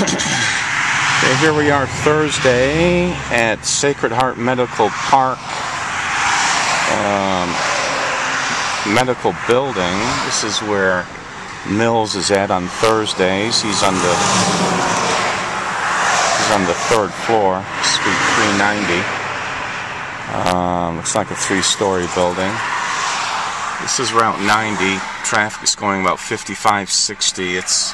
Okay, here we are Thursday at Sacred Heart Medical Park Medical Building. This is where Mills is at on Thursdays. He's on the third floor, Suite 390. Looks like a three-story building. This is Route 90. Traffic is going about 55, 60. It's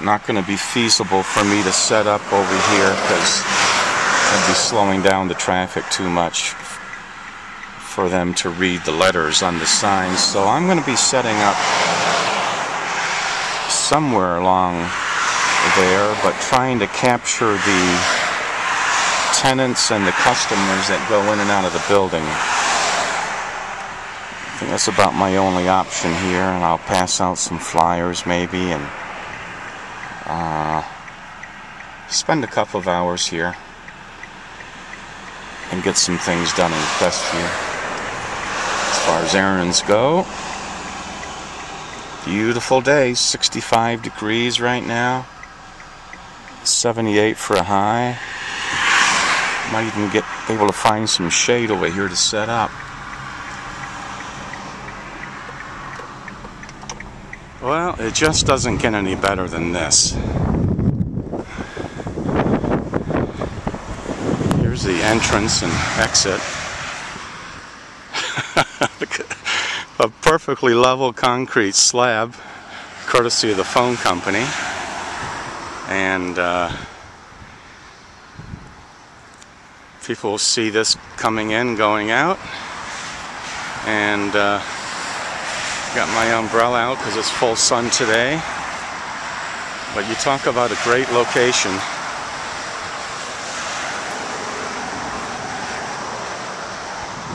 not going to be feasible for me to set up over here because I'd be slowing down the traffic too much for them to read the letters on the signs. So I'm going to be setting up somewhere along there, but trying to capture the tenants and the customers that go in and out of the building. I think that's about my only option here, and I'll pass out some flyers maybe and spend a couple of hours here and get some things done in Crestview. As far as errands go, beautiful day, 65 degrees right now, 78 for a high. Might even be able to find some shade over here to set up. Well, it just doesn't get any better than this. Here's the entrance and exit. A perfectly level concrete slab, courtesy of the phone company. And people will see this coming in, going out. And got my umbrella out because it's full sun today. But you talk about a great location.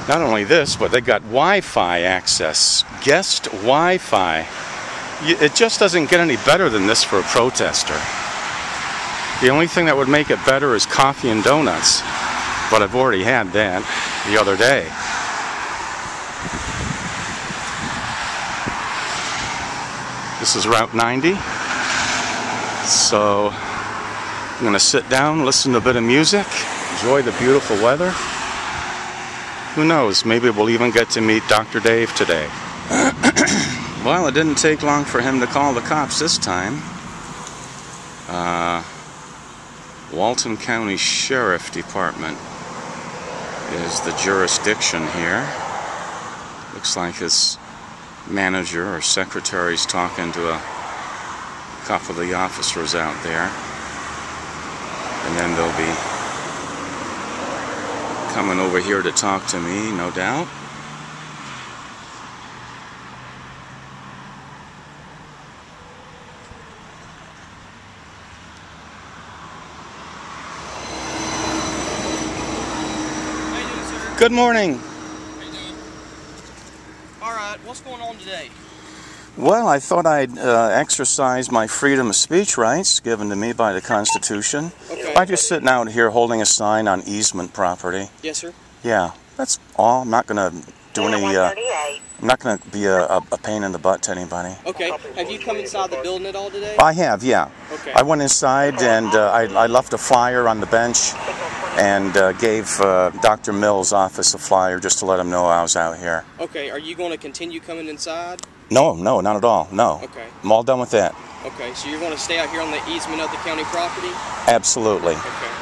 Not only this, but they got Wi-Fi access, guest Wi-Fi. It just doesn't get any better than this for a protester. The only thing that would make it better is coffee and donuts, but I've already had that the other day. This is Route 90, so I'm going to sit down, listen to a bit of music, enjoy the beautiful weather. Who knows, maybe we'll even get to meet Dr. Dave today. Well, it didn't take long for him to call the cops this time. Walton County Sheriff Department is the jurisdiction here. Looks like his manager or secretary's talking to a couple of the officers out there. And then they'll be coming over here to talk to me, no doubt. How you doing, sir? Good morning. How you doing? Alright, what's going on today? Well, I thought I'd exercise my freedom of speech rights given to me by the Constitution. Okay. I'm just sitting out here holding a sign on easement property. Yes, sir. Yeah, that's all. I'm not going to do any, I'm not going to be a pain in the butt to anybody. Okay. Have you come inside the building at all today? I have, yeah. Okay. I went inside and I left a flyer on the bench and gave Dr. Mills' office a flyer just to let him know I was out here. Okay. Are you going to continue coming inside? No, not at all, no. Okay. I'm all done with that. Okay, so you're going to stay out here on the easement of the county property? Absolutely. Okay.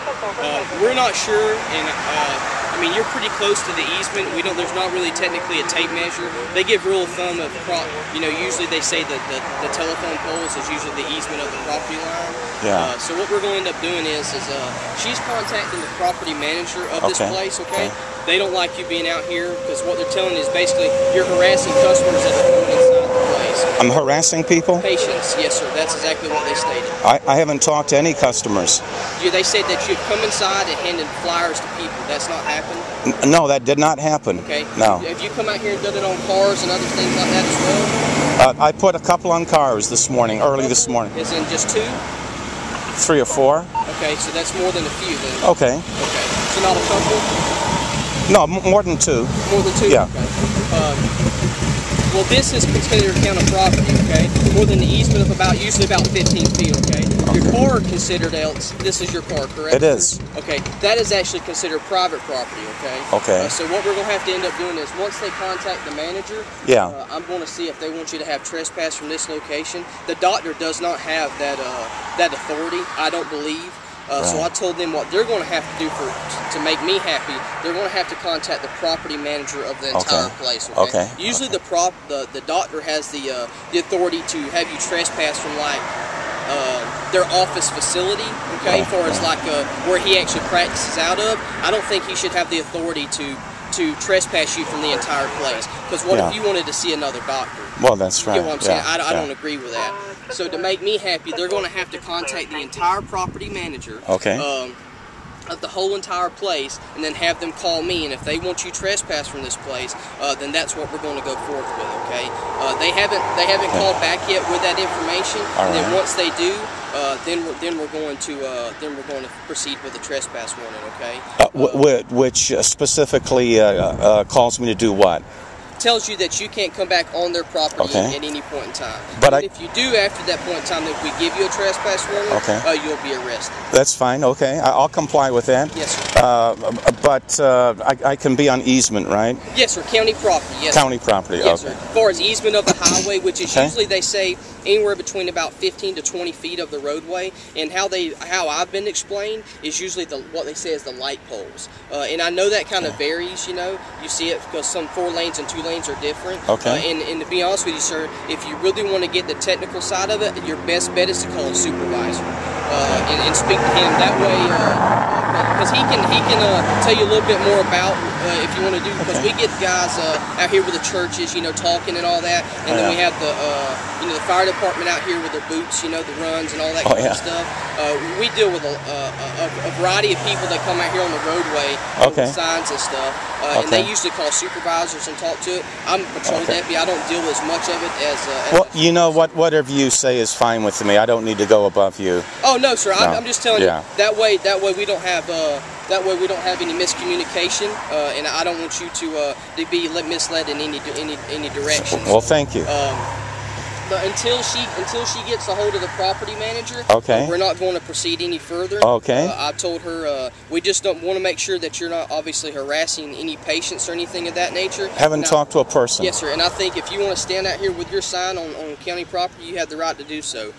We're not sure, and I mean, you're pretty close to the easement. There's not really technically a tape measure. They give rule of thumb of, usually they say that the telephone poles is usually the easement of the property line. Yeah. So what we're going to end up doing is she's contacting the property manager of this place, okay? They don't like you being out here because what they're telling you is basically you're harassing customers that are coming inside the place. I'm harassing people? Patients, yes, sir. That's exactly what they stated. I haven't talked to any customers. They said that you've come inside and handed flyers to people. That's not happened? No, that did not happen. Okay. No. Have you come out here and done it on cars and other things like that as well? I put a couple on cars this morning, early this morning. Is in just 2? 3 or 4. Okay, so that's more than a few then. Okay. Okay. So not a couple? No, more than 2. More than 2? Yeah. Okay. Well, this is considered county property, okay? more than the easement of usually about 15 feet, okay? Your car considered else, this is your car, correct? It is. Okay, that is actually considered private property, okay? Okay. So what we're going to have to end up doing is, once they contact the manager, Yeah. I'm going to see if they want you to have trespass from this location. The doctor does not have that authority, I don't believe. So I told them what they're going to have to do to make me happy. They're going to have to contact the property manager of the entire place. Okay. Usually the doctor has the authority to have you trespass from like their office facility. Okay, as far as like where he actually practices out of. I don't think he should have the authority to trespass you from the entire place. Because what if you wanted to see another doctor? Well, that's right. You know what I'm saying? I don't agree with that. So to make me happy, they're going to have to contact the entire property manager of the whole entire place, and then have them call me. And if they want you trespass from this place, then that's what we're going to go forth with. Okay? They haven't called back yet with that information. And then once they do, then we're going to proceed with the trespass warning. Okay? Which specifically calls me to do what? Tells you that you can't come back on their property at any point in time. But if you do after that point in time, if we give you a trespass warning, you'll be arrested. That's fine. Okay, I'll comply with that. Yes, sir. But I can be on easement, right? Yes, sir. County property. Yes. County property. Yes, sir. As far as easement of the highway, which is usually they say anywhere between about 15 to 20 feet of the roadway, and how I've been explained is usually what they say is the light poles. And I know that kind of varies. You know, you see it because some 4 lanes and 2 lanes are different. Okay. And to be honest with you, sir, if you really want to get the technical side of it, your best bet is to call a supervisor and speak to him that way, because he can tell you a little bit more about if you want to do. Because we get guys out here with the churches, you know, talking and all that, and then we have the the fire department out here with their boots, you know, the runs and all that kind of stuff. We deal with a variety of people that come out here on the roadway with signs and stuff, and they usually call supervisors and talk to it. I'm a patrol deputy. I don't deal with as much of it as well, you know what? Whatever you say is fine with me. I don't need to go above you. Oh no, sir. No. I'm just telling you. That way we don't have any miscommunication, and I don't want you to be misled in any direction. Well, thank you. But until she gets a hold of the property manager, we're not going to proceed any further. I told her we just don't want to make sure that you're not obviously harassing any patients or anything of that nature. Haven't talked to a person. Yes, sir. And I think if you want to stand out here with your sign on county property, you have the right to do so.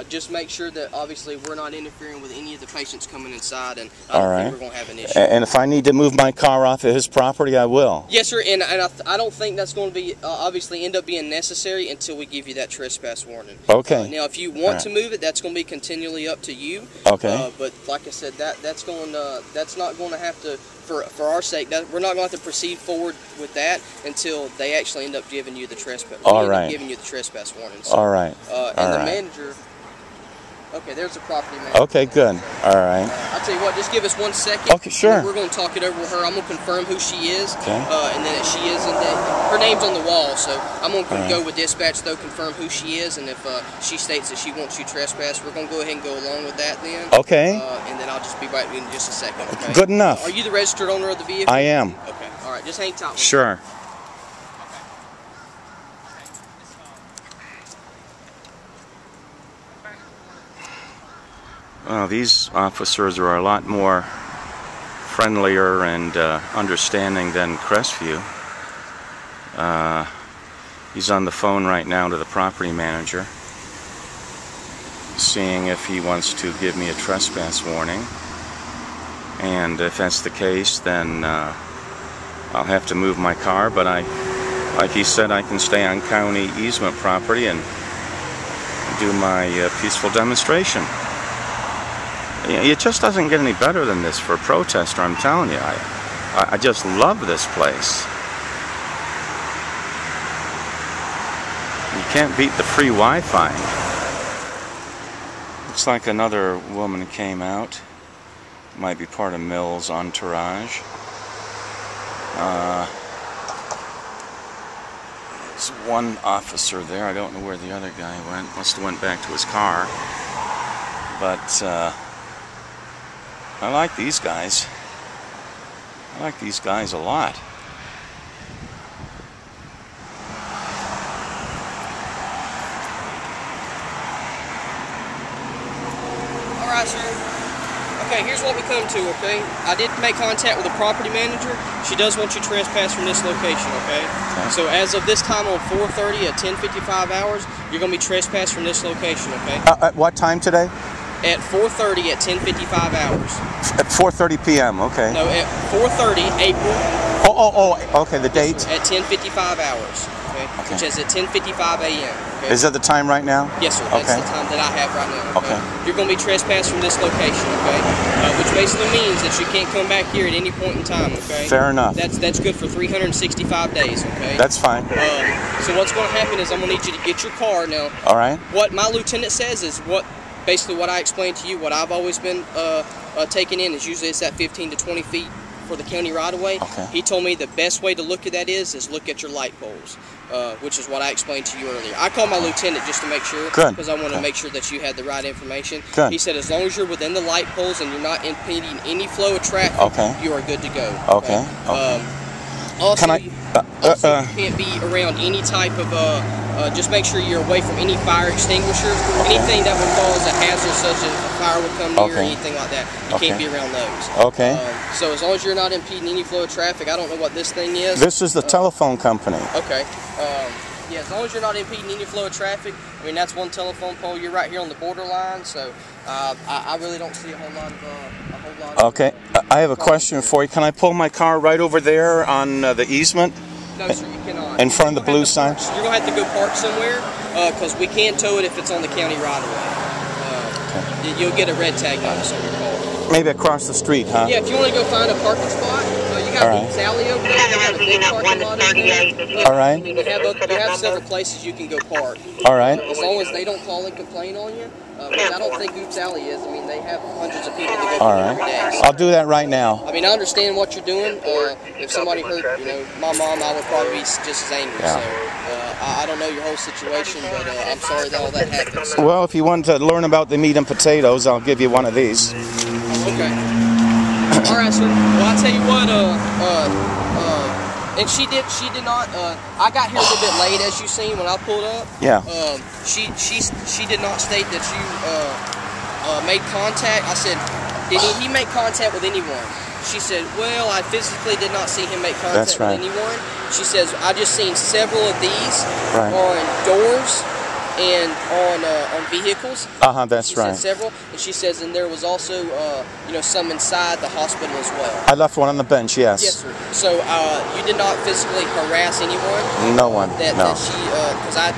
Just make sure that obviously we're not interfering with any of the patients coming inside, and I don't think we're going to have an issue. And if I need to move my car off of his property, I will. Yes, sir. And I don't think that's going to be obviously end up being necessary until we give you that trespass warning. Now, if you want to move it, that's going to be continually up to you. But like I said, that's not going to have to. For our sake, we're not going to have to proceed forward with that until they actually end up giving you the trespass. Giving you the trespass warnings. And the manager. Okay, there's the property manager. Okay, good. All right. I'll tell you what, just give us 1 second. Okay, sure. We're going to talk it over with her. I'm going to confirm who she is. And then if she is, her name's on the wall, so I'm going to go with dispatch, though, confirm who she is, and if she states that she wants you trespassed, we're going to go ahead and go along with that then. And then I'll just be right in just a second, okay? Good enough. Are you the registered owner of the vehicle? I am. Okay, all right, just hang tight. Sure. Well, these officers are a lot more friendlier and understanding than Crestview. He's on the phone right now to the property manager, seeing if he wants to give me a trespass warning. And if that's the case, then I'll have to move my car, but like he said, I can stay on county easement property and do my peaceful demonstration. It just doesn't get any better than this for a protester, I'm telling you. I just love this place. You can't beat the free Wi-Fi. Looks like another woman came out. Might be part of Mill's entourage. There's one officer there. I don't know where the other guy went. Must have went back to his car. But I like these guys. I like these guys a lot. Okay, here's what we come to, okay? I did make contact with the property manager. She does want you trespass from this location, okay? So as of this time on 4:30 at 10:55 hours, you're going to be trespassed from this location, okay? At what time today? At 4:30 at 10:55 hours. At 4:30 p.m., okay. No, at 4:30 April. Okay, the date? At 10:55 hours, okay? Which is at 10:55 a.m. Okay? Is that the time right now? Yes, sir. That's the time that I have right now. Okay. You're going to be trespassed from this location, okay? Which basically means that you can't come back here at any point in time, okay? Fair enough. That's good for 365 days, okay? That's fine. So what's going to happen is I'm going to need you to get your car now. All right. What my lieutenant says is basically what I explained to you, what I've always been taking in is usually it's at 15 to 20 feet for the county right-of-way. Okay. He told me the best way to look at that is look at your light poles, which is what I explained to you earlier. I called my lieutenant just to make sure, because I want to make sure that you had the right information. Good. He said as long as you're within the light poles and you're not impeding any flow of traffic, you are good to go. Okay. Also, Can I? you can't be around any type of, just make sure you're away from any fire extinguishers, anything that would cause a hazard such as a fire would come near or anything like that. You can't be around those. Okay. So as long as you're not impeding any flow of traffic, I don't know what this thing is. This is the telephone company. Okay. Yeah, as long as you're not impeding any flow of traffic, I mean, that's one telephone pole. You're right here on the borderline, so I really don't see a whole lot of... Okay, I have a question for you. Can I pull my car right over there on the easement? No, sir, you cannot. In front of the blue sign? You're going to have to go park somewhere, because we can't tow it if it's on the county right-of-way. You'll get a red tag notice on your car. Maybe across the street, huh? Yeah, if you want to go find a parking spot, you got Pete's Alley over there. You got a big parking lot over there. All right. You have several places you can go park. All right. As long as they don't call and complain on you, which I don't think Pete's Alley is. I mean, they have hundreds of people that go through every day. So, I'll do that right now. I mean, I understand what you're doing. If somebody hurt, my mom, I would probably be just as angry. So I don't know your whole situation, but I'm sorry that all that happened. So. Well, if you want to learn about the meat and potatoes, I'll give you one of these. Okay. All right, sir. Well, I'll tell you what. And she did not. I got here a little bit late, as you seen when I pulled up. Yeah. She did not state that you made contact. I said, did he make contact with anyone? She said, well, I physically did not see him make contact with anyone. She says, I just seen several of these on doors and on vehicles. That's right. She said several, and she says, and there was also some inside the hospital as well. I left one on the bench. Yes. Yes, sir. So you did not physically harass anyone. No one. That she, because I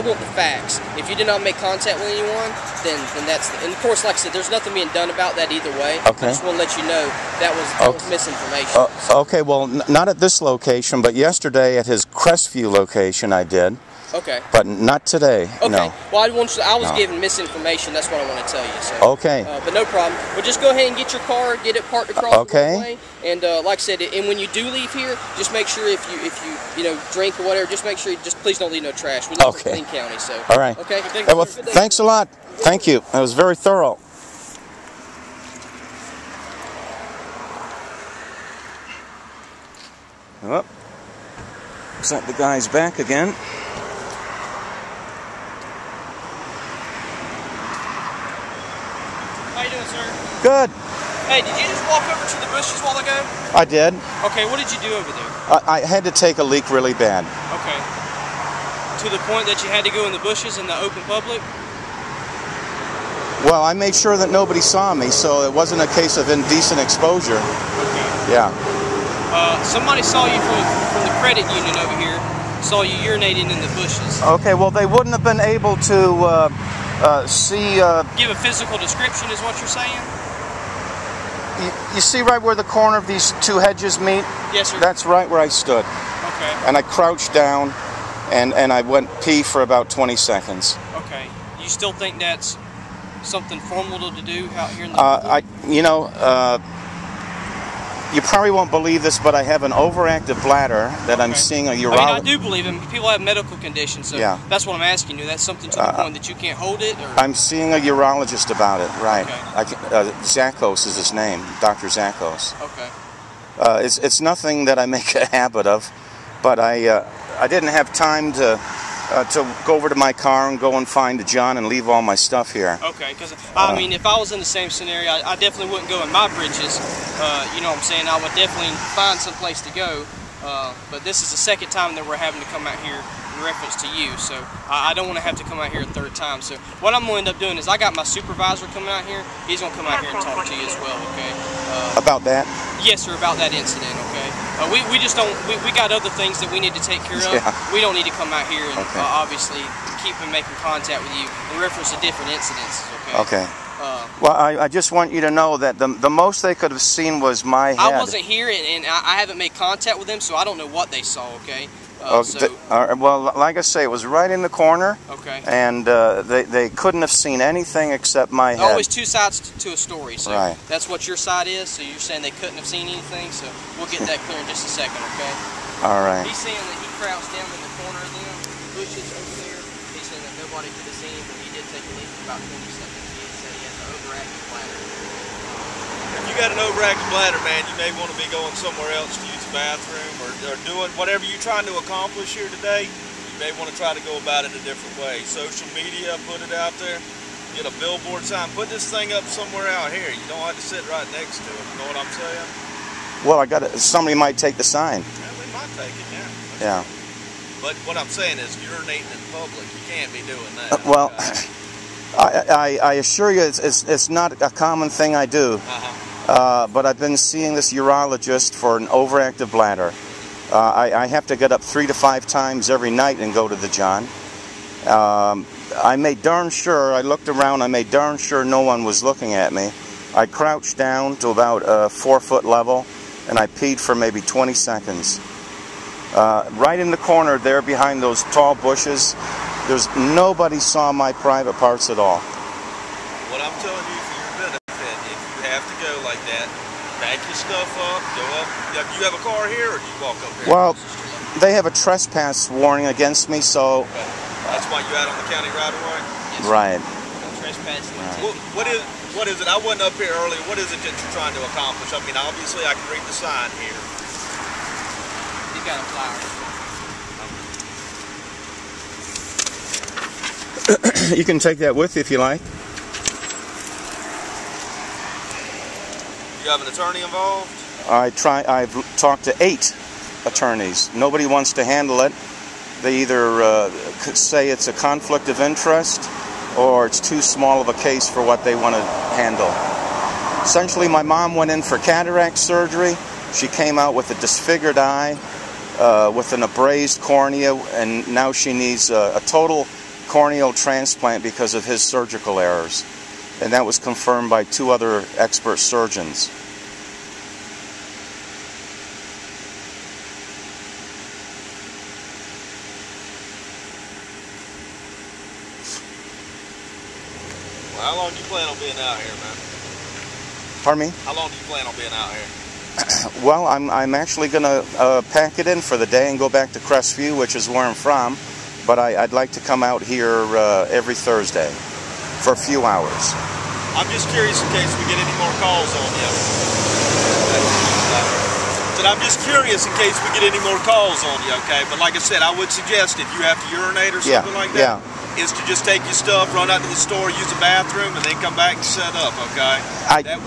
want the facts. If you did not make contact with anyone, then that's. And of course, like I said, there's nothing being done about that either way. Okay. I just want to let you know that was misinformation. Okay. Well, not at this location, but yesterday at his Crestview location, I did. Okay. But not today. Okay. No. Well, I was given misinformation. That's what I want to tell you. So. Okay. But no problem. Well, just go ahead and get your car, get it parked across the way. And like I said, and when you do leave here, just make sure if you drink or whatever, just make sure please don't leave no trash. We live in a clean county, so. All right. Okay. Well, thanks a lot. Thank you. That was very thorough. Well, looks like the guy's back again. How you doing, sir? Good. Hey, did you just walk over to the bushes a while ago? I did. Okay, what did you do over there? I had to take a leak really bad. Okay. To the point that you had to go in the bushes in the open public? Well, I made sure that nobody saw me, so it wasn't a case of indecent exposure. Okay. Yeah. Somebody saw you from the credit union over here, saw you urinating in the bushes. Okay, well, they wouldn't have been able to see... Give a physical description is what you're saying? You see right where the corner of these two hedges meet? Yes, sir. That's right where I stood. Okay. And I crouched down, and I went pee for about 20 seconds. Okay. You still think that's something formidable to do out here in the you probably won't believe this, but I have an overactive bladder that I'm seeing a urologist. I mean, I do believe him. People have medical conditions, so that's what I'm asking you. That's something to the point that you can't hold it? Or? I'm seeing a urologist about it, right. Okay. Zakos is his name, Dr. Zakos. Okay. It's nothing that I make a habit of, but I didn't have time to to go over to my car and go and find the John and leave all my stuff here. Okay, because I mean, if I was in the same scenario, I definitely wouldn't go in my britches. You know what I'm saying? I would definitely find some place to go. But this is the second time that we're having to come out here in reference to you, so I don't want to have to come out here a third time. So what I'm going to end up doing is I got my supervisor coming out here. He's going to come out here and talk to you as well, okay? About that? Yes, sir, about that incident, okay? We just don't, we got other things that we need to take care of. Yeah. We don't need to come out here and obviously keep making contact with you in reference to different incidents, okay? Okay. Well, I just want you to know that the most they could have seen was my head. I wasn't here, and I haven't made contact with them, so I don't know what they saw, okay? Well, like I say, it was right in the corner. Okay. And they couldn't have seen anything except my head. Always two sides to a story, so right. That's what your side is, so you're saying they couldn't have seen anything, so we'll get that clear in just a second, okay? All right. He's saying that he crouched down in the corner of them bushes over there. He's saying that nobody could have seen him, but he did take a leak for about 20 seconds. He said he has an overactive bladder. If you got an overactive bladder, man, you may want to be going somewhere else to use the bathroom or doing whatever you're trying to accomplish here today. You may want to try to go about it a different way. Social media, put it out there. Get a billboard sign. Put this thing up somewhere out here. You don't have to sit right next to it. You know what I'm saying? Well, somebody might take the sign. Yeah, they might take it, yeah. Yeah. But what I'm saying is urinating in public, you can't be doing that. Well, I assure you it's not a common thing I do. But I've been seeing this urologist for an overactive bladder. I have to get up 3 to 5 times every night and go to the John. I made darn sure, I looked around, I made darn sure no one was looking at me. I crouched down to about 4-foot level, and I peed for maybe 20 seconds. Right in the corner there behind those tall bushes, nobody saw my private parts at all. What I'm telling you for your benefit, if you have to go like that, back your stuff up, go up. Do you have a car here, or do you walk up here? Well, they have a trespass warning against me, so... Okay. That's why you're out on the county right-of-way? Yes, right. Trespassing. Right. What is it? I wasn't up here earlier. What is it that you're trying to accomplish? I mean, obviously I can read the sign here. He's got a flower. You can take that with you if you like. You have an attorney involved? I've talked to 8 attorneys. Nobody wants to handle it. They either say it's a conflict of interest or it's too small of a case for what they want to handle. Essentially, my mom went in for cataract surgery. She came out with a disfigured eye, with an abrased cornea, and now she needs a total corneal transplant because of his surgical errors. And that was confirmed by 2 other expert surgeons. Well, how long do you plan on being out here, man? Pardon me? How long do you plan on being out here? Well, I'm actually going to pack it in for the day and go back to Crestview, which is where I'm from. But I'd like to come out here every Thursday for a few hours. I'm just curious in case we get any more calls on you. I'm just curious in case we get any more calls on you, okay? But like I said, I would suggest if you have to urinate or something like that, is to just take your stuff, run out to the store, use the bathroom, and then come back and set up, okay?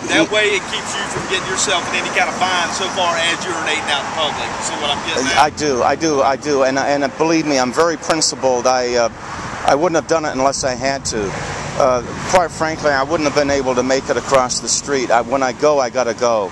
That way it keeps you from getting yourself in any kind of bind so far as urinating out in public. You see what I'm getting at? I do. And believe me, I'm very principled. I wouldn't have done it unless I had to. Quite frankly, I wouldn't have been able to make it across the street. When I go, I gotta go.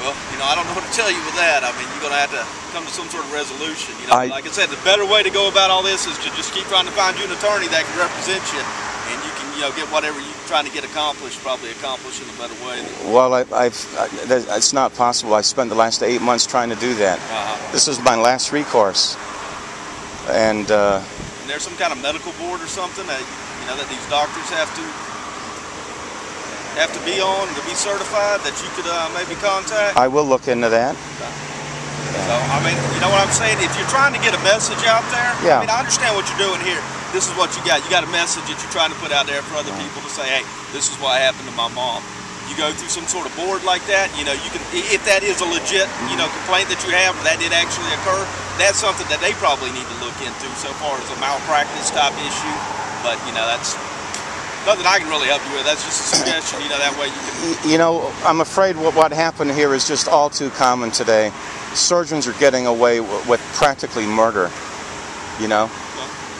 Well, you know, I don't know what to tell you with that. I mean, you're going to have to come to some sort of resolution. You know, like I said, the better way to go about all this is to just keep trying to find you an attorney that can represent you, and you can, you know, get whatever you're trying to get accomplished, probably accomplish in a better way. Well, it's not possible. I spent the last 8 months trying to do that. This is my last recourse. And there's some kind of medical board or something that, you know, that these doctors have to be on to be certified that you could maybe contact? I will look into that. So, I mean, you know what I'm saying? If you're trying to get a message out there, I mean, I understand what you're doing here. This is what you got. You got a message that you're trying to put out there for other people to say, hey, this is what happened to my mom. you go through some sort of board like that. You know, you can, if that is a legit, you know, complaint that you have, or that did actually occur, that's something that they probably need to look into so far as a malpractice type issue. But, you know, that's nothing I can really help you with. That's just a suggestion, you know, that way you can... You know, I'm afraid what happened here is just all too common today. Surgeons are getting away with practically murder, you know.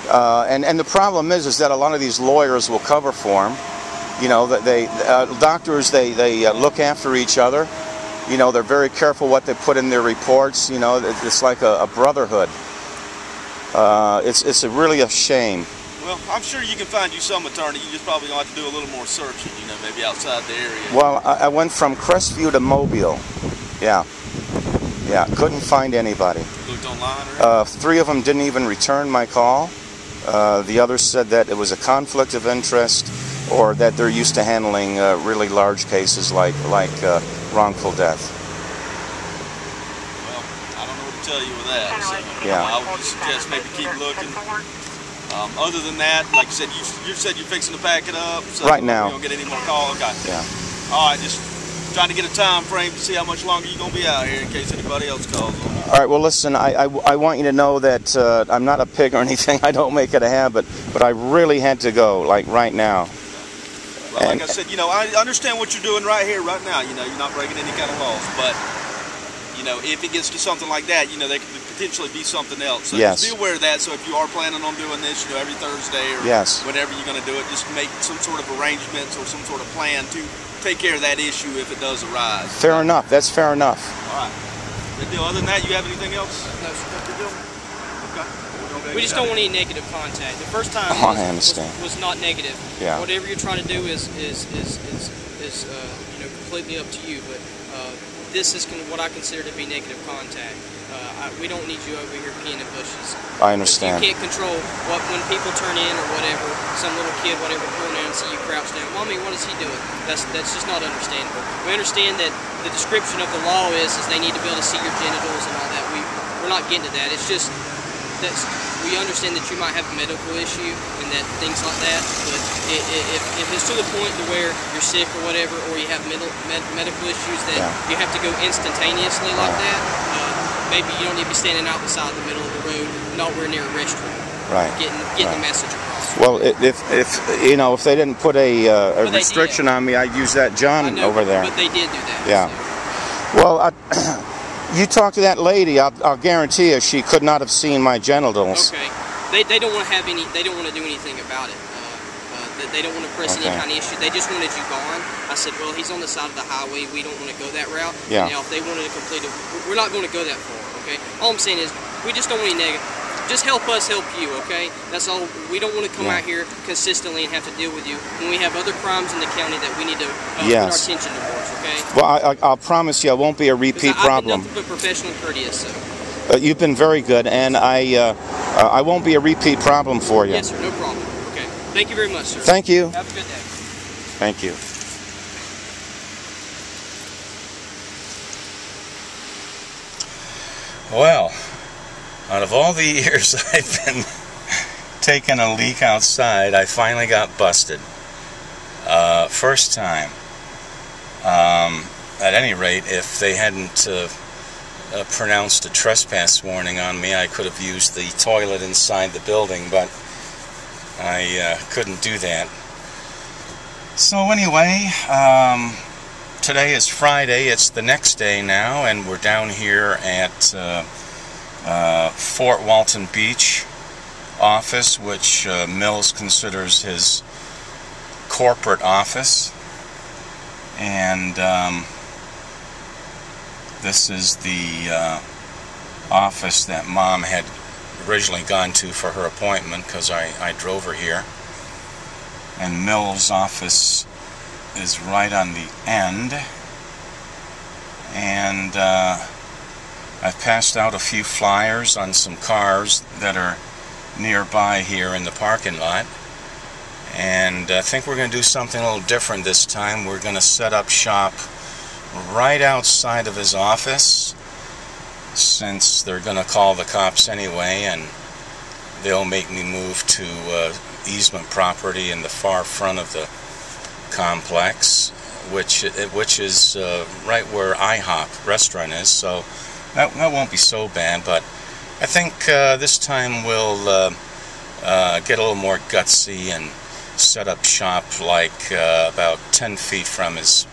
And the problem is that a lot of these lawyers will cover for them. You know, that doctors, they look after each other. You know, they're very careful what they put in their reports. You know, it's like a brotherhood. It's really a shame. Well, I'm sure you can find you some attorney. You just probably gonna have to do a little more searching, you know, maybe outside the area. Well, I went from Crestview to Mobile. Yeah, couldn't find anybody. Looked online or? 3 of them didn't even return my call. The others said that it was a conflict of interest, or that they're used to handling really large cases like wrongful death. Well, I don't know what to tell you with that. So, yeah. I would suggest maybe keep looking. Other than that, like you said you're fixing to pack it up. So right now. You don't get any more calls. Okay. Yeah. All right, just trying to get a time frame to see how much longer you're gonna be out here in case anybody else calls on you. All right. Well, listen. I want you to know that I'm not a pig or anything. I don't make it a habit, but I really had to go, like right now. Well, like I said, you know, I understand what you're doing right here, right now. You know, you're not breaking any kind of laws, but you know, if it gets to something like that, you know, there could potentially be something else. So yes. Just be aware of that. So if you are planning on doing this, you know, every Thursday or yes. whenever you're going to do it, just make some sort of arrangements or some sort of plan to take care of that issue if it does arise. Fair enough. That's fair enough. All right. Good deal. Other than that, you have anything else? No, sir. Good deal. Okay. We just don't want any negative contact. The first time was not negative. Yeah. Whatever you're trying to do is you know, completely up to you. But this is what I consider to be negative contact. We don't need you over here peeing in bushes. I understand. You can't control when people turn in or whatever. Some little kid, whatever, pulling in and see you crouch down. Mommy, what is he doing? That's just not understandable. We understand that the description of the law is they need to be able to see your genitals and all that. We're not getting to that. It's just we understand that you might have a medical issue and that things like that, but if it's to the point to where you're sick or whatever, or you have medical issues that you have to go instantaneously like that, maybe you don't need to be standing out beside the middle of the road, nowhere near a restroom, getting the message across. Well, if you know, if they didn't put a restriction on me, I'd use that John over there. But they did do that. Yeah. So. Well, you talk to that lady. I'll guarantee you, she could not have seen my genitals. Okay. They don't want to have any. They don't want to do anything about it. They don't want to press any kind of issue. They just wanted you gone. I said, well, he's on the side of the highway. We don't want to go that route. Yeah. Now, if they wanted to complete it, we're not going to go that far. Okay. All I'm saying is, we just don't want any negative. Just help us help you, okay? That's all. We don't want to come out here consistently and have to deal with you when we have other crimes in the county that we need to put our attention towards, okay? Well, I'll promise you, I won't be a repeat problem. I've been nothing but professional and courteous, so. You've been very good, and I won't be a repeat problem for you. Yes, sir. No problem. Okay. Thank you very much, sir. Thank you. Have a good day. Thank you. Well, out of all the years I've been taking a leak outside, I finally got busted. First time. At any rate, if they hadn't pronounced a trespass warning on me, I could have used the toilet inside the building, but I couldn't do that. So anyway, today is Friday. It's the next day now, and we're down here at Fort Walton Beach office, which Mills considers his corporate office, and this is the office that Mom had originally gone to for her appointment, because I drove her here, and Mills' office is right on the end, and I've passed out a few flyers on some cars that are nearby here in the parking lot, and I think we're going to do something a little different this time. We're going to set up shop right outside of his office, since they're going to call the cops anyway, and they'll make me move to easement property in the far front of the complex. which is right where IHOP restaurant is, so that won't be so bad. But I think this time we'll get a little more gutsy and set up shop like about 10 feet from his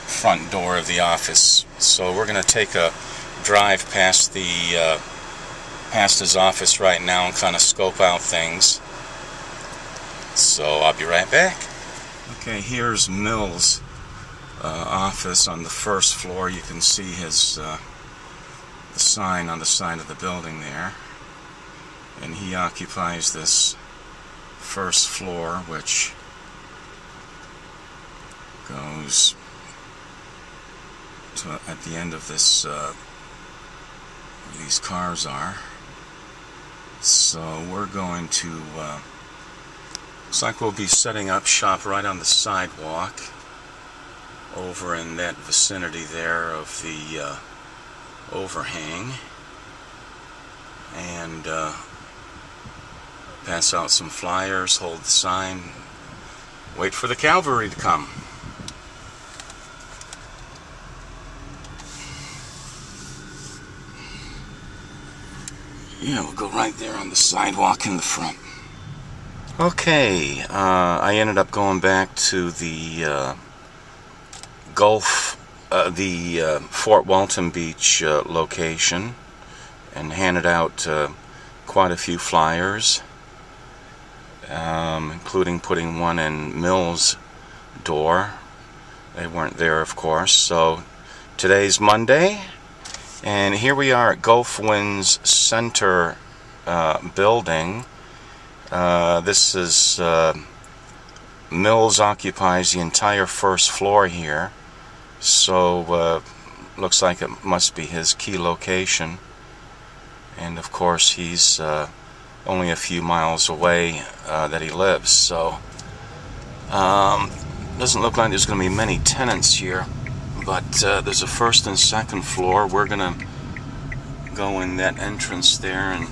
front door of the office. So we're going to take a drive past his office right now and kind of scope out things. So I'll be right back. Okay, here's Mill's office on the first floor. You can see his the sign on the side of the building there, and he occupies this first floor, which goes to at the end of this where these cars are. So we're going to looks like we'll be setting up shop right on the sidewalk over in that vicinity there of the overhang, and pass out some flyers, hold the sign, wait for the cavalry to come. Yeah, we'll go right there on the sidewalk in the front. Okay, I ended up going back to the Fort Walton Beach location and handed out quite a few flyers, including putting one in Mill's door. They weren't there, of course. So today's Monday, and here we are at Gulf Winds Center building. This is Mills occupies the entire first floor here, so looks like it must be his key location. And of course he's only a few miles away that he lives, so doesn't look like there's going to be many tenants here, but there's a first and second floor. We're going to go in that entrance there and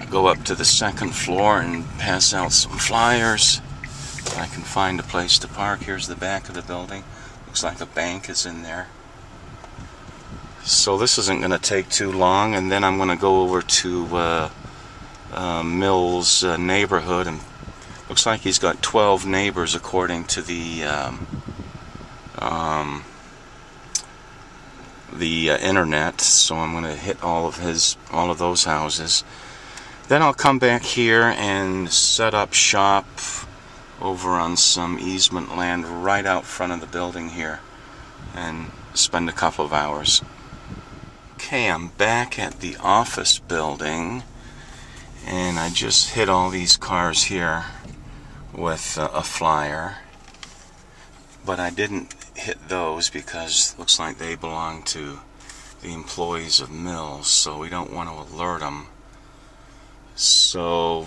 go up to the second floor and pass out some flyers. If I can find a place to park. Here's the back of the building. Looks like a bank is in there. So this isn't going to take too long, and then I'm going to go over to Mill's neighborhood, and looks like he's got 12 neighbors according to the internet. So I'm going to hit all of those houses. Then I'll come back here and set up shop over on some easement land right out front of the building here and spend a couple of hours. Okay, I'm back at the office building, and I just hit all these cars here with a flyer, but I didn't hit those because it looks like they belong to the employees of Mills, so we don't want to alert them. So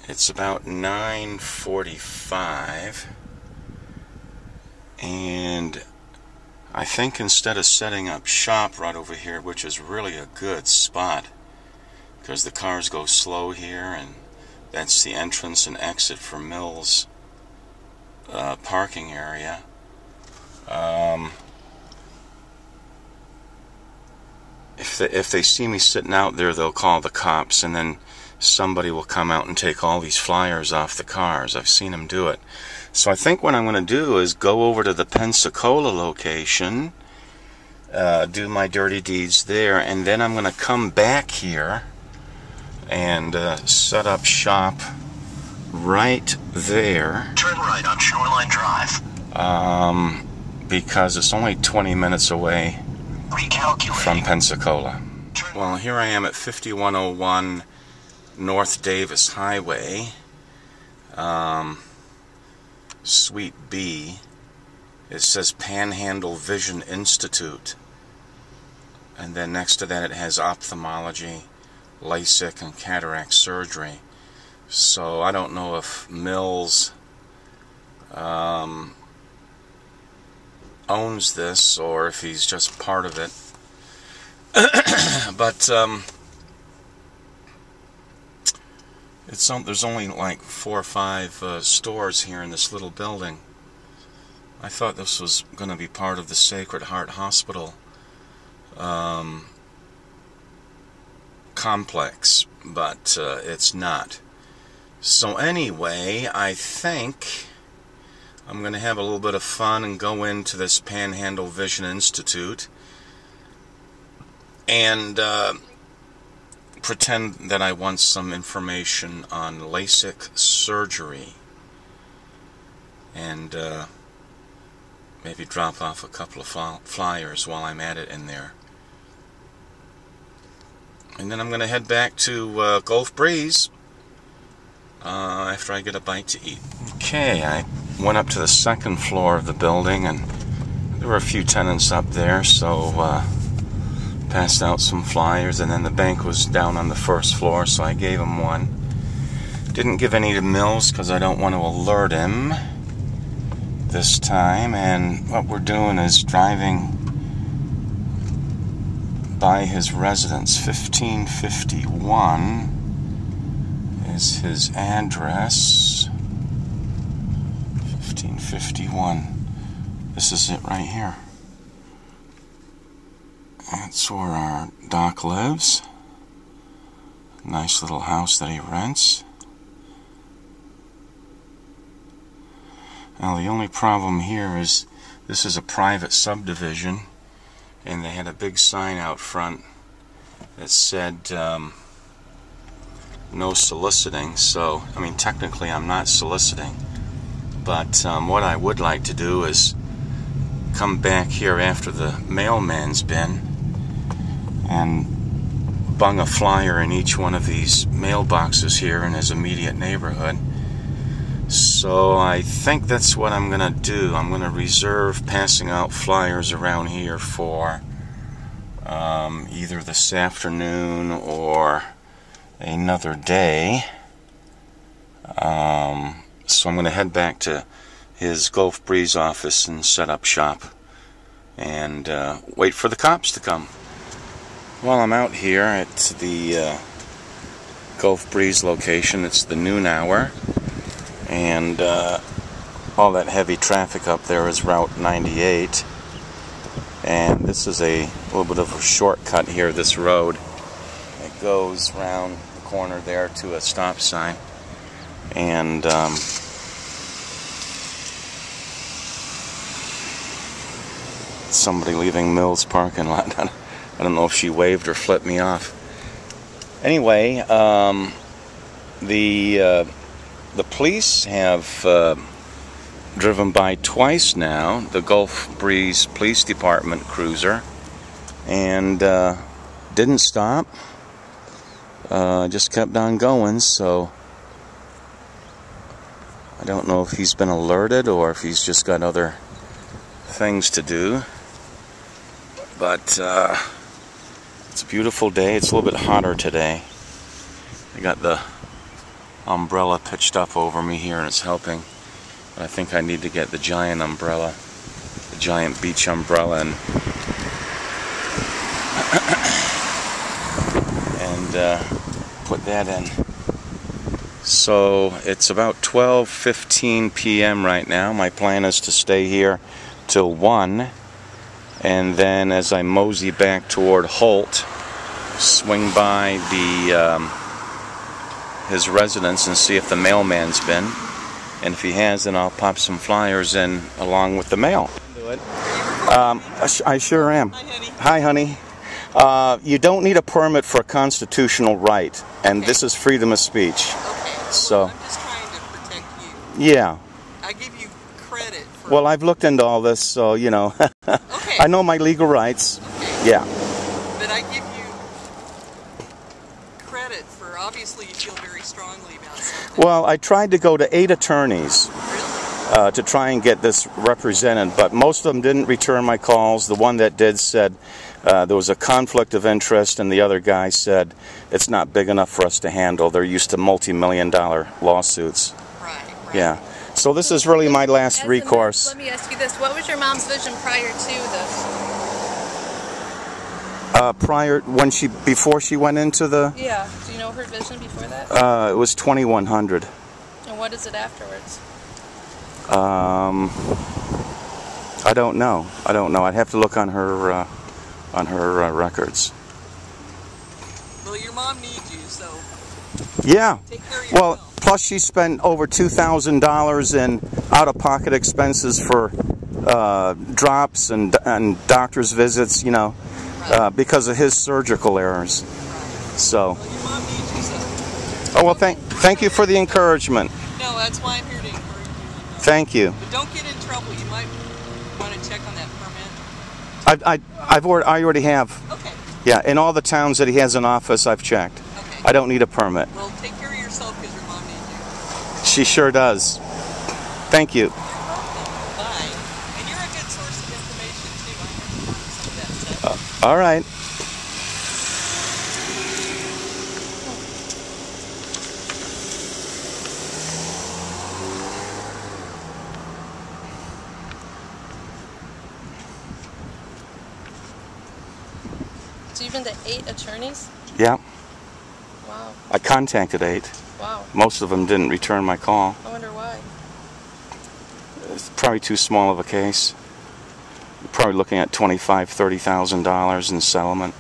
it's about 9:45, and I think instead of setting up shop right over here, which is really a good spot because the cars go slow here, and that's the entrance and exit for Mills parking area. If they see me sitting out there, they'll call the cops, and then somebody will come out and take all these flyers off the cars. I've seen them do it. So I think what I'm going to do is go over to the Pensacola location, do my dirty deeds there, and then I'm going to come back here and set up shop right there. Turn right on Shoreline Drive. Because it's only 20 minutes away from Pensacola. Well, here I am at 5101 North Davis Highway, Suite B. It says Panhandle Vision Institute, and then next to that it has ophthalmology, LASIK, and cataract surgery. So I don't know if Mills owns this or if he's just part of it. But There's only like 4 or 5 stores here in this little building. I thought this was going to be part of the Sacred Heart Hospital complex, but it's not. So anyway, I think I'm going to have a little bit of fun and go into this Panhandle Vision Institute and pretend that I want some information on LASIK surgery, and maybe drop off a couple of flyers while I'm at it in there. And then I'm going to head back to Gulf Breeze after I get a bite to eat. Okay, I went up to the 2nd floor of the building, and there were a few tenants up there, so passed out some flyers, and then the bank was down on the 1st floor, so I gave him one. Didn't give any to Mills because I don't want to alert him this time, and what we're doing is driving by his residence. 1551 is his address. 1551. This is it right here. That's where our doc lives. Nice little house that he rents. Now the only problem here is this is a private subdivision, and they had a big sign out front that said no soliciting. So, I mean, technically I'm not soliciting, but what I would like to do is come back here after the mailman's been and bung a flyer in each one of these mailboxes here in his immediate neighborhood. So I think that's what I'm going to do. I'm going to reserve passing out flyers around here for either this afternoon or another day. So I'm going to head back to his Gulf Breeze office and set up shop and wait for the cops to come. While I'm out here at the Gulf Breeze location, it's the noon hour, and all that heavy traffic up there is Route 98, and this is a little bit of a shortcut here, this road. It goes around the corner there to a stop sign, and somebody leaving Mills parking lot. I don't know if she waved or flipped me off. Anyway, the police have driven by twice now, the Gulf Breeze Police Department cruiser, and didn't stop. Just kept on going, so I don't know if he's been alerted or if he's just got other things to do. But it's a beautiful day. It's a little bit hotter today. I got the umbrella pitched up over me here and it's helping. But I think I need to get the giant umbrella, the giant beach umbrella, and put that in. So it's about 12:15 p.m. right now. My plan is to stay here till 1. And then as I mosey back toward Holt, swing by his residence and see if the mailman's been. And if he has, then I'll pop some flyers in along with the mail. I sure am. Hi, honey. You don't need a permit for a constitutional right, and this is freedom of speech. Okay. So, I'm just trying to protect you. Yeah. I give you credit for... Well, I've looked into all this, so, you know. Okay. I know my legal rights. Okay. Yeah. But I give you credit for, obviously you feel very strongly about something. Well, I tried to go to 8 attorneys. Really? To try and get this represented, but most of them didn't return my calls. The one that did said there was a conflict of interest, and the other guy said it's not big enough for us to handle. They're used to multi-million-dollar lawsuits. Right. Yeah. So this is really my last recourse. Let me ask you this. What was your mom's vision prior to this? Before she went into the... Yeah. Do you know her vision before that? It was 2100. And what is it afterwards? I don't know. I'd have to look on her records. Well, your mom needs you, so Yeah. take care of Well, yourself. plus she spent over $2,000 in out-of-pocket expenses for drops and doctor's visits, you know, because of his surgical errors. So. Well, your mom needs you, so. Oh well, thank you for the encouragement. No, that's why I'm here to encourage you. Thank you. But don't get in trouble. You might want to check on that permit. I already have. Okay. Yeah, in all the towns that he has an office, I've checked. Okay. I don't need a permit. Well, take care of yourself because your mom needs you. She sure does. Thank you. You're welcome. Bye. And you're a good source of information too. I heard some of that stuff. All right. So you've been to 8 attorneys? Yeah, Wow. I contacted 8. Wow. Most of them didn't return my call. I wonder why. It's probably too small of a case. You're probably looking at $25,000, $30,000 in settlement.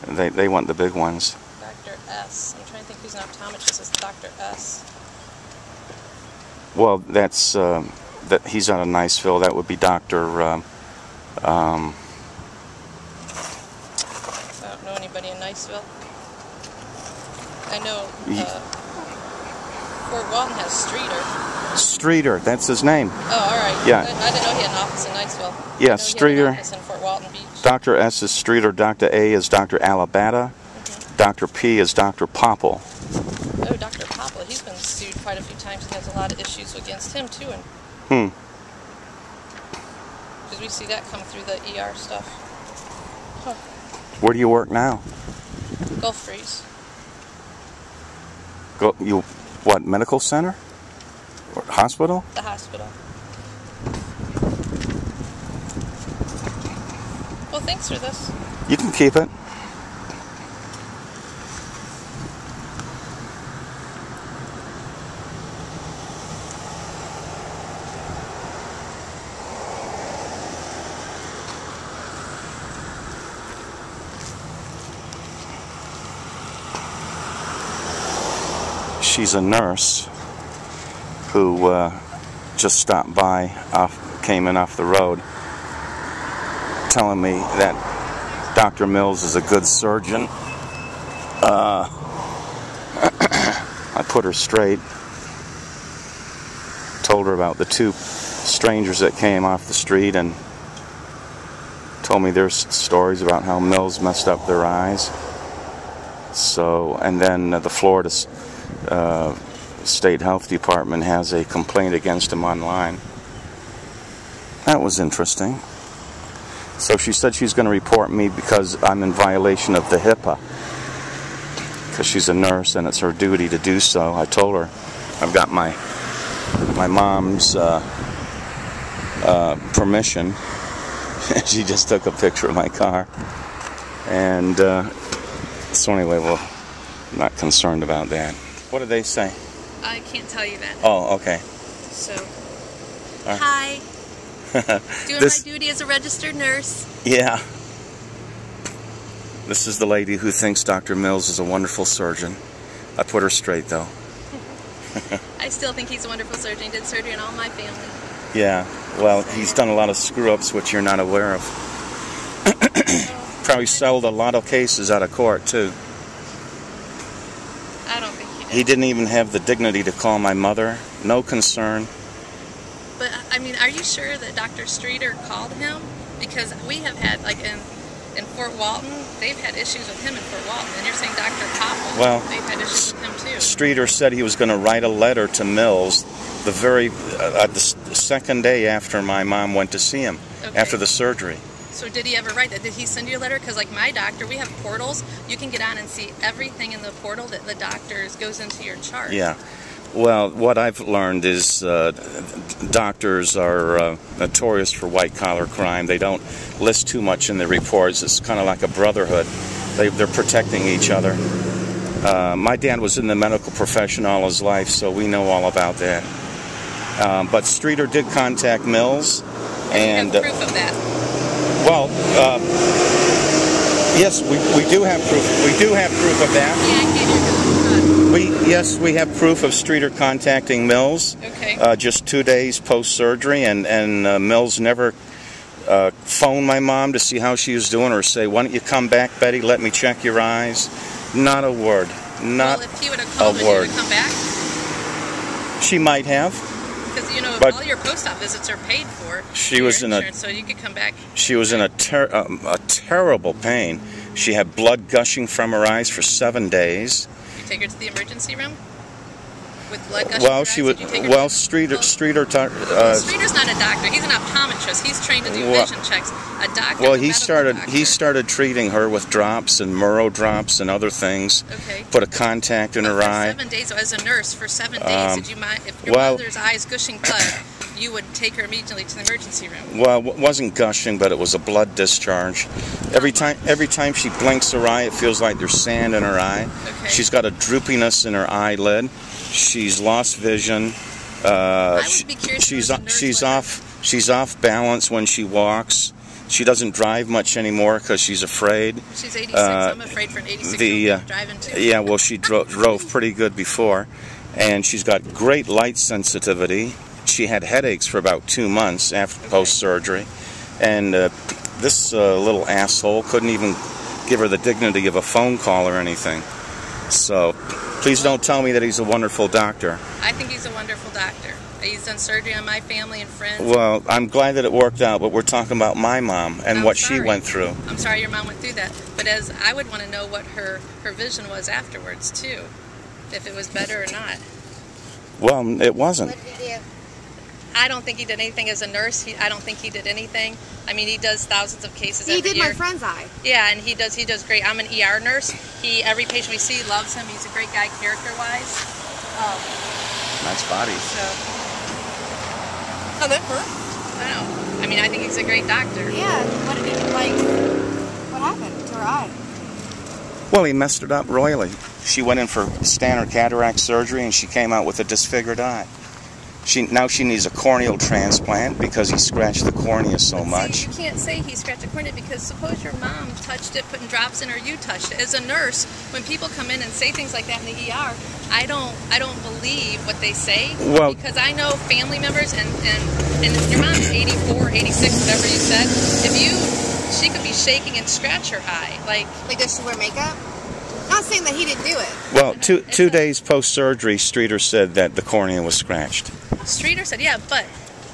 They want the big ones. Dr. S. I'm trying to think who's an optometrist. It's Dr. S. Well, that's that he's out of Niceville. That would be Dr. I don't know anybody in Niceville. I know Fort Walton has Streeter. Streeter. That's his name. Oh, all right. Yeah. I didn't know he had an office in Niceville. Yeah, I know he had Streeter. an office in Fort Walton Beach. Dr. S is Streeter. Dr. A is Dr. Alabata. Dr. P is Dr. Popple. Oh, Dr. Popple. He's been sued quite a few times and has a lot of issues against him too. And because we see that come through the ER stuff. Huh. Where do you work now? Gulf Freeze. What, medical center? Or hospital? The hospital. Well, thanks for this. You can keep it. She's a nurse who just stopped by, came in off the road, telling me that Dr. Mills is a good surgeon. I put her straight, told her about the 2 strangers that came off the street and told me their stories about how Mills messed up their eyes. So, and then the Florida State Health Department has a complaint against him online. That was interesting. So she said she's going to report me because I'm in violation of the HIPAA. Because she's a nurse and it's her duty to do so. I told her I've got my mom's permission. She just took a picture of my car. And so anyway, well, I'm not concerned about that. What did they say? I can't tell you that. Oh, okay. So, hi. Doing my duty as a registered nurse. Yeah. This is the lady who thinks Dr. Mills is a wonderful surgeon. I put her straight, though. I still think he's a wonderful surgeon. He did surgery on all my family. Yeah. Well, he's done a lot of screw-ups which you're not aware of. Probably settled a lot of cases out of court, too. I don't think he did. He didn't even have the dignity to call my mother. No concern. But, I mean, are you sure that Dr. Streeter called him? Because we have had, like, in Fort Walton, they've had issues with him in Fort Walton. And you're saying Dr. Popple, well, they've had issues with him, too. Streeter said he was going to write a letter to Mills the second day after my mom went to see him, after the surgery. So did he ever write that? Did he send you a letter? Because like my doctor, we have portals. You can get on and see everything in the portal that the doctors goes into your chart. Yeah. Well, what I've learned is doctors are notorious for white-collar crime. They don't list too much in the reports. It's kind of like a brotherhood. They're protecting each other. My dad was in the medical profession all his life, so we know all about that. But Streeter did contact Mills, and You have proof of that. well, yes, we do have proof. We do have proof of that. Yeah, I gave you Yes, we have proof of Streeter contacting Mills. Okay. Just 2 days post-surgery, and Mills never phoned my mom to see how she was doing or say, "Why don't you come back, Betty? Let me check your eyes." Not a word. Not well, if he would have called, a would word. you have come back? She might have. Because you know, But all your post-op visits are paid for. She through was your in a- insurance, so you could come back. She was in a terrible pain. She had blood gushing from her eyes for 7 days. You take her to the emergency room with blood gushing. Well, from she her was. eyes? Did you take her Well, to- Streeter. Well, Streeter's not a doctor. He's an optometrist. He's trained to do Well- vision checks. A doctor. Well, a medical doctor. he started treating her with drops and Muro drops and other things. Okay. Put a contact in But her for eye. 7 days, so as a nurse, for 7 days, did you mind if your well- mother's eyes gushing blood, you would take her immediately to the emergency room? Well, it wasn't gushing, but it was a blood discharge. Every time she blinks her eye, it feels like there's sand in her eye. Okay. She's got a droopiness in her eyelid. She's lost vision. I would be curious. She's off balance when she walks. She doesn't drive much anymore because she's afraid. She's 86. I'm afraid for an 86-year-old driving too. Yeah, well, she drove pretty good before, and she's got great light sensitivity. She had headaches for about 2 months after post-surgery, and this little asshole couldn't even give her the dignity of a phone call or anything. So, please don't tell me that he's a wonderful doctor. I think he's a wonderful doctor. He's done surgery on my family and friends. Well, I'm glad that it worked out, but we're talking about my mom and I'm what she sorry. went through. I'm sorry your mom went through that. But as I would want to know what her vision was afterwards, too. If it was better or not. Well, it wasn't. What did he do? I don't think he did anything as a nurse. I don't think he did anything. I mean, he does thousands of cases He every did year. my friend's eye. Yeah, and he does great. I'm an ER nurse. Every patient we see loves him. He's a great guy character-wise. Nice body. So, oh, that hurt. Wow. I mean, I think he's a great doctor. Yeah. What did he what happened to her eye? Well, he messed it up royally. She went in for standard cataract surgery, and she came out with a disfigured eye. Now she needs a corneal transplant because he scratched the cornea so much. See, you can't say he scratched a cornea because suppose your mom touched it, putting drops in, or you touched it. As a nurse, when people come in and say things like that in the ER, I don't believe what they say. Well, because I know family members, and if your mom's 84, 86, whatever you said, she could be shaking and scratch her eye. Like does she wear makeup? Not saying that he didn't do it. Well, two days post-surgery, Streeter said that the cornea was scratched. Streeter said, yeah, but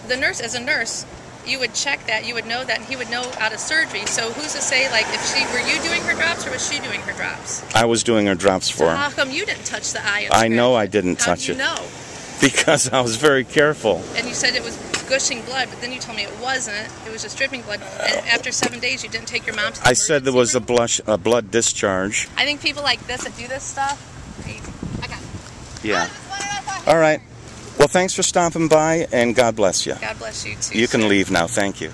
the nurse, as a nurse, you would check that, you would know that, and he would know out of surgery. So who's to say, like, were you doing her drops or was she doing her drops? I was doing her drops for So her. how come you didn't touch the eye? I know I didn't touch it. How do you know? Because I was very careful. And you said it was gushing blood, but then you told me it wasn't. It was just dripping blood. And after 7 days, you didn't take your mom to the I said there was emergency room? a blood discharge. I think people like this that do this stuff, crazy. I got it. Yeah. All right. Well, thanks for stopping by, and God bless you. God bless you, too. You can sir. leave now. Thank you.